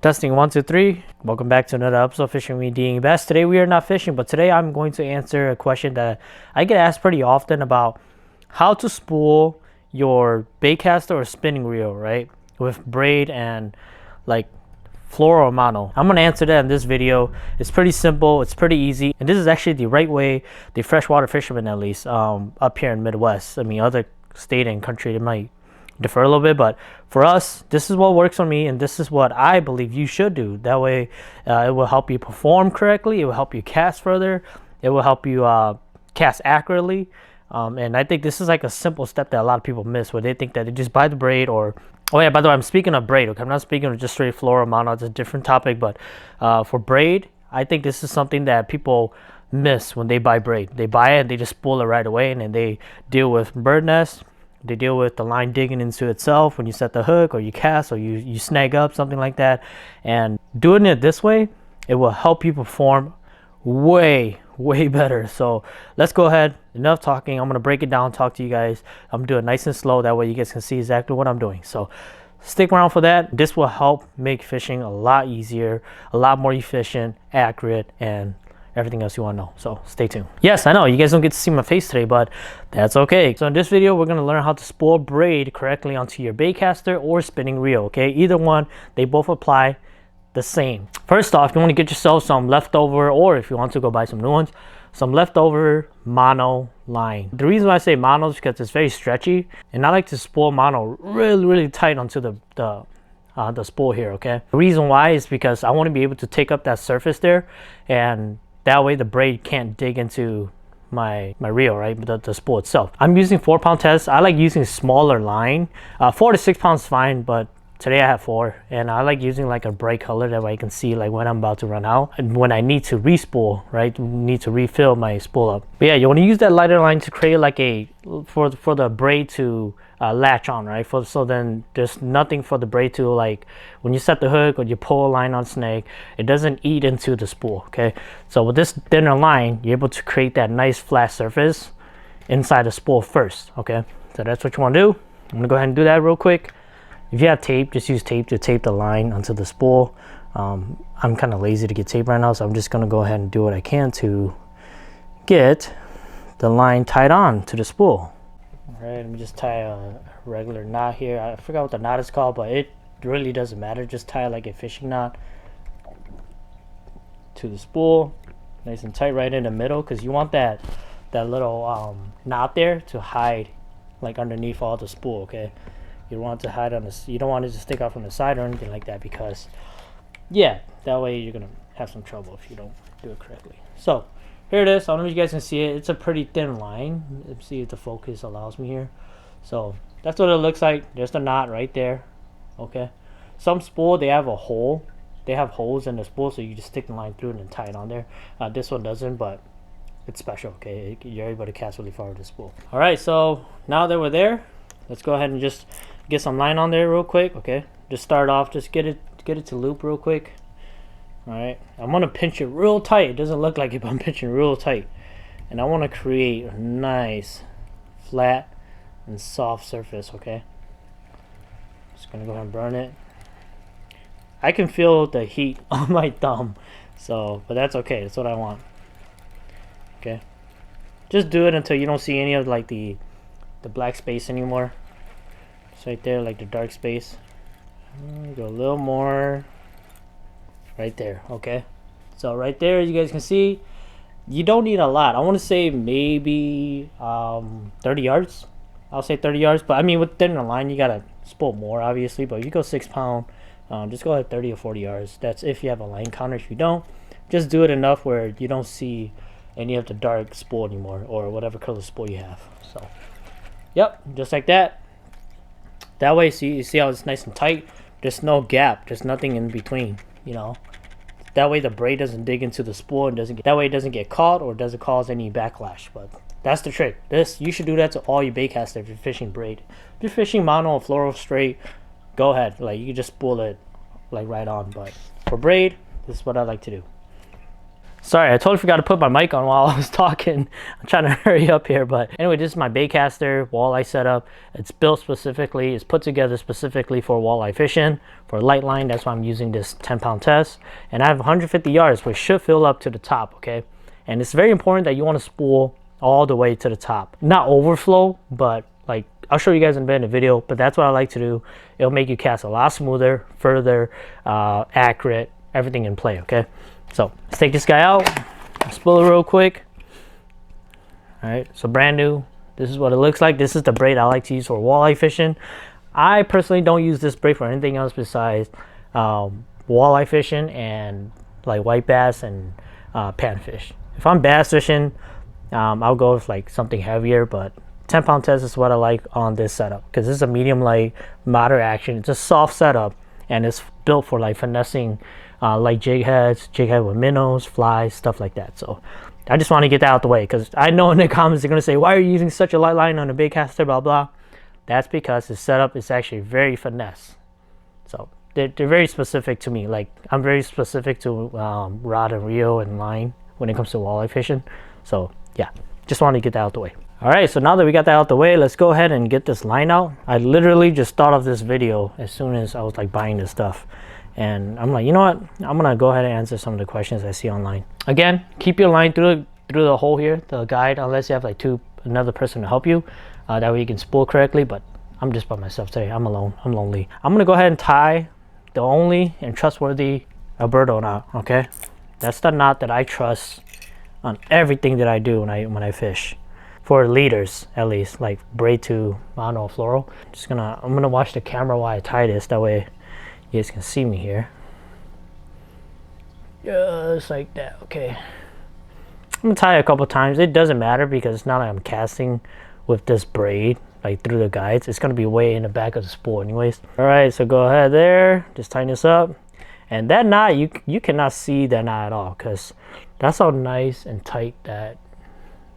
Testing 1 2 3. Welcome back to another episode of Fishing with me, DYangBass. Today we are not fishing, but today I'm going to answer a question that I get asked pretty often about how to spool your baitcaster or spinning reel, right? With braid and like fluoro mono. I'm gonna answer that in this video. It's pretty simple, it's pretty easy, and this is actually the right way the freshwater fishermen, at least up here in Midwest. I mean, other state and country they might differ a little bit, but for us, this is what works for me, and this is what I believe you should do. That way it will help you perform correctly, it will help you cast further, it will help you cast accurately, and I think this is like a simple step that a lot of people miss, where they think that they just buy the braid. Or oh yeah, by the way, I'm speaking of braid, okay? I'm not speaking of just straight fluoro mono. It's a different topic, but for braid, I think this is something that people miss when they buy braid. They buy it and they just spool it right away, and then they deal with bird nest. They deal with the line digging into itself when you set the hook, or you cast, or you snag up, something like that. And doing it this way, it will help you perform way better. So let's go ahead. Enough talking. I'm going to break it down, talk to you guys. I'm doing it nice and slow. That way you guys can see exactly what I'm doing. So stick around for that. This will help make fishing a lot easier, a lot more efficient, accurate, and everything else you want to know. So stay tuned. Yes, I know you guys don't get to see my face today, but that's okay. So in this video, we're going to learn how to spool braid correctly onto your baitcaster or spinning reel. Okay, either one, they both apply the same. First off, you want to get yourself some leftover, or if you want to go buy some new ones, some leftover mono line. The reason why I say mono is because it's very stretchy, and I like to spool mono really tight onto the spool here. Okay, the reason why is because I want to be able to take up that surface there, and that way the braid can't dig into my reel, right? The spool itself. I'm using 4-pound test. I like using smaller line. 4 to 6 pounds is fine, but today I have 4, and I like using like a bright color, that way I can see like when I'm about to run out and when I need to re-spool, right? Need to refill my spool up. But yeah, you want to use that lighter line to create like a for the braid to latch on, right? So then there's nothing for the braid to, like when you set the hook or you pull a line on snake, it doesn't eat into the spool. Okay, so with this thinner line, you're able to create that nice flat surface inside the spool first. Okay, so that's what you want to do. I'm gonna go ahead and do that real quick. If you have tape, just use tape to tape the line onto the spool. I'm kind of lazy to get tape right now, so I'm just gonna go ahead and do what I can to get the line tied on to the spool. All right, let me just tie a regular knot here. I forgot what the knot is called, but it really doesn't matter. Just tie like a fishing knot to the spool, nice and tight right in the middle, because you want that little knot there to hide like underneath all the spool. Okay, you don't want it to hide on this. You don't want it to stick out from the side or anything like that, because yeah, that way you're gonna have some trouble if you don't do it correctly. So here it is. I don't know if you guys can see it. It's a pretty thin line. Let's see if the focus allows me here. So that's what it looks like. There's the knot right there. Okay, some spool, they have a hole. They have holes in the spool, so you just stick the line through it and tie it on there. This one doesn't, but it's special. Okay, you're able to cast really far with the spool. All right, so now that we're there, let's go ahead and just get some line on there real quick. Okay, just start off, just get it to loop real quick. All right, I'm gonna pinch it real tight. It doesn't look like it, but I'm pinching real tight, and I want to create a nice flat and soft surface. Okay, just gonna go ahead and burn it. I can feel the heat on my thumb, so but that's okay. That's what I want. Okay, just do it until you don't see any of like the black space anymore. It's right there, like the dark space. Go a little more right there. Okay, so right there, you guys can see, you don't need a lot. I want to say maybe 30 yards. I'll say 30 yards, but I mean with thinner line you gotta spool more obviously, but if you go 6 pound, just go ahead 30 or 40 yards. That's if you have a line counter. If you don't, just do it enough where you don't see any of the dark spool anymore, or whatever color spool you have. So yep, just like that. That way, you see how it's nice and tight. There's no gap. There's nothing in between. You know, that way the braid doesn't dig into the spool and that way it doesn't get caught or doesn't cause any backlash. But that's the trick. You should do that to all your baitcaster if you're fishing braid. If you're fishing mono or fluoro straight, go ahead. Like, you can just spool it like right on. But for braid, this is what I like to do. Sorry, I totally forgot to put my mic on while I was talking. I'm trying to hurry up here, but anyway, this is my baitcaster walleye setup. It's built specifically, it's put together specifically for walleye fishing, for light line. That's why I'm using this 10-pound test. And I have 150 yards, which should fill up to the top, okay? And it's very important that you want to spool all the way to the top. Not overflow, but like, I'll show you guys in a bit in the video, but that's what I like to do. It'll make you cast a lot smoother, further, accurate, everything in play, okay? So let's take this guy out, spool it real quick. All right, so brand new. This is what it looks like. This is the braid I like to use for walleye fishing. I personally don't use this braid for anything else besides walleye fishing and like white bass and panfish. If I'm bass fishing, I'll go with like something heavier, but 10-pound test is what I like on this setup because this is a medium light, moderate action. It's a soft setup and it's built for like finessing like jig head with minnows, flies, stuff like that. So I just want to get that out the way because I know in the comments they're going to say, why are you using such a light line on a big caster, blah, blah. That's because the setup is actually very finesse. So they're very specific to me. Like I'm very specific to rod and reel and line when it comes to walleye fishing. So yeah, just want to get that out the way. All right, so now that we got that out the way, let's go ahead and get this line out. I literally just thought of this video as soon as I was like buying this stuff. And I'm like, you know what? I'm gonna go ahead and answer some of the questions I see online. Again, keep your line through the hole here, the guide, unless you have like another person to help you. That way you can spool correctly, but I'm just by myself today. I'm alone, I'm lonely. I'm gonna go ahead and tie the only and trustworthy Alberto knot, okay? That's the knot that I trust on everything that I do when I fish. For leaders, at least, like braid to, I don't know, floral. I'm gonna watch the camera while I tie this, that way you guys can see me here. Just like that, okay. I'm gonna tie it a couple times. It doesn't matter because it's not like I'm casting with this braid like through the guides. It's gonna be way in the back of the spool anyways. All right, so go ahead there, just tighten this up. And that knot, you cannot see that knot at all because that's how nice and tight that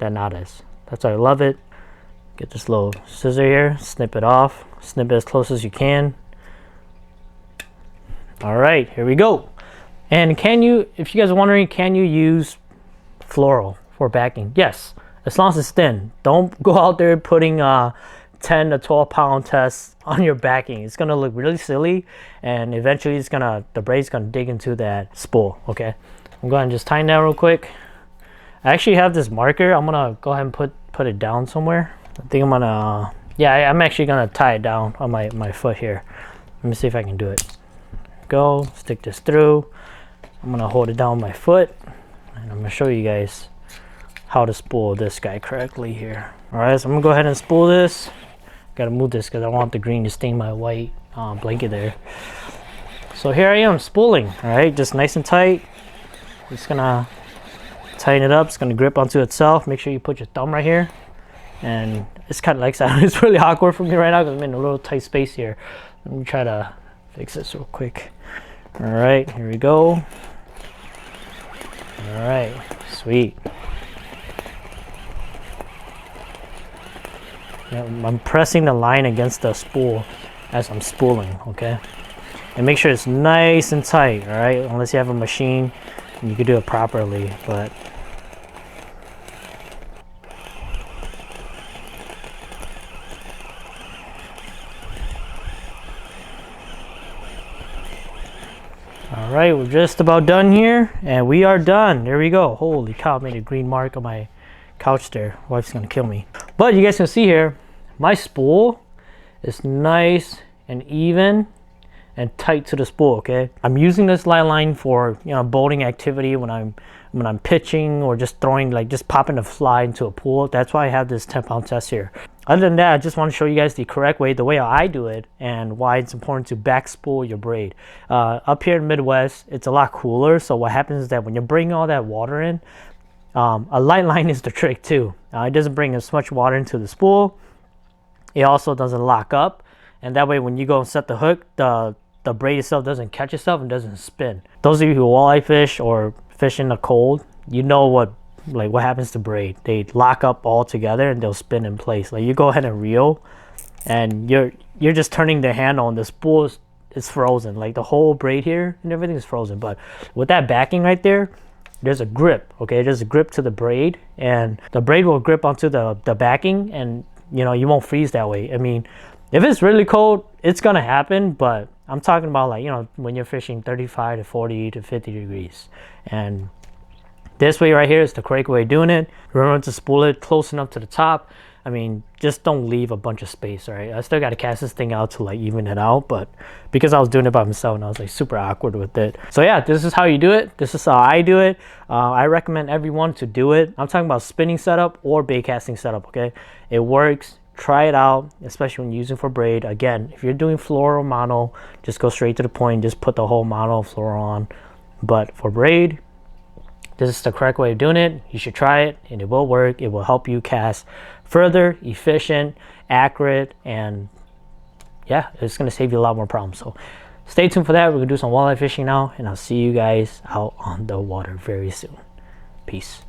knot is. That's why I love it. Get this little scissor here, snip it off, snip it as close as you can. All right, here we go. And if you guys are wondering, can you use floral for backing? Yes, as long as it's thin. Don't go out there putting 10 to 12 pound tests on your backing. It's gonna look really silly, and eventually the braid's gonna dig into that spool. Okay, I'm going to just tighten that real quick. I actually have this marker. I'm gonna go ahead and put it down somewhere. I think I'm gonna, yeah, I'm actually gonna tie it down on my foot here. Let me see if I can do it. Go, stick this through. I'm gonna hold it down with my foot, and I'm gonna show you guys how to spool this guy correctly here. All right, so I'm gonna go ahead and spool this. Gotta move this because I want the green to stain my white blanket there. So here I am spooling. All right, just nice and tight. Just gonna tighten it up. It's gonna grip onto itself. Make sure you put your thumb right here. And it's kind of like that. It's really awkward for me right now because I'm in a little tight space here. Let me try to fix this real quick. All right, here we go. All right, sweet. Yeah, I'm pressing the line against the spool as I'm spooling, okay? And make sure it's nice and tight, all right? Unless you have a machine, you can do it properly, but all right, we're just about done here, and we are done. There we go. Holy cow, I made a green mark on my couch there. Wife's gonna kill me. But you guys can see here, my spool is nice and even and tight to the spool, okay? I'm using this light line for, you know, boating activity when I'm pitching or just throwing, like just popping a fly into a pool. That's why I have this 10-pound test here. Other than that, I just want to show you guys the correct way, the way I do it, and why it's important to back spool your braid. Up here in Midwest, it's a lot cooler, so what happens is that when you bring all that water in, a light line is the trick too. It doesn't bring as much water into the spool. It also doesn't lock up, and that way when you go and set the hook, the braid itself doesn't catch itself and doesn't spin. Those of you who walleye fish or fish in the cold, you know what happens to braid. They lock up all together and they'll spin in place. Like you go ahead and reel, and you're just turning the handle and the spool is frozen. Like the whole braid here and everything is frozen. But with that backing right there, there's a grip, okay? There's a grip to the braid, and the braid will grip onto the backing, and you know, you won't freeze that way. I mean, if it's really cold, it's gonna happen, but I'm talking about, like, you know, when you're fishing 35 to 40 to 50 degrees. And this way right here is the correct way of doing it. Remember to spool it close enough to the top. I mean, just don't leave a bunch of space, right? I still got to cast this thing out to like even it out, but because I was doing it by myself and I was like super awkward with it. So yeah, this is how you do it. This is how I do it. I recommend everyone to do it. I'm talking about spinning setup or bait casting setup, okay? It works. Try it out, especially when using for braid. Again, if you're doing fluoro mono, just go straight to the point. Just put the whole mono fluoro on. But for braid, this is the correct way of doing it. You should try it, and it will work. It will help you cast further, efficient, accurate, and yeah, it's going to save you a lot more problems. So stay tuned for that. We're going to do some walleye fishing now, and I'll see you guys out on the water very soon. Peace.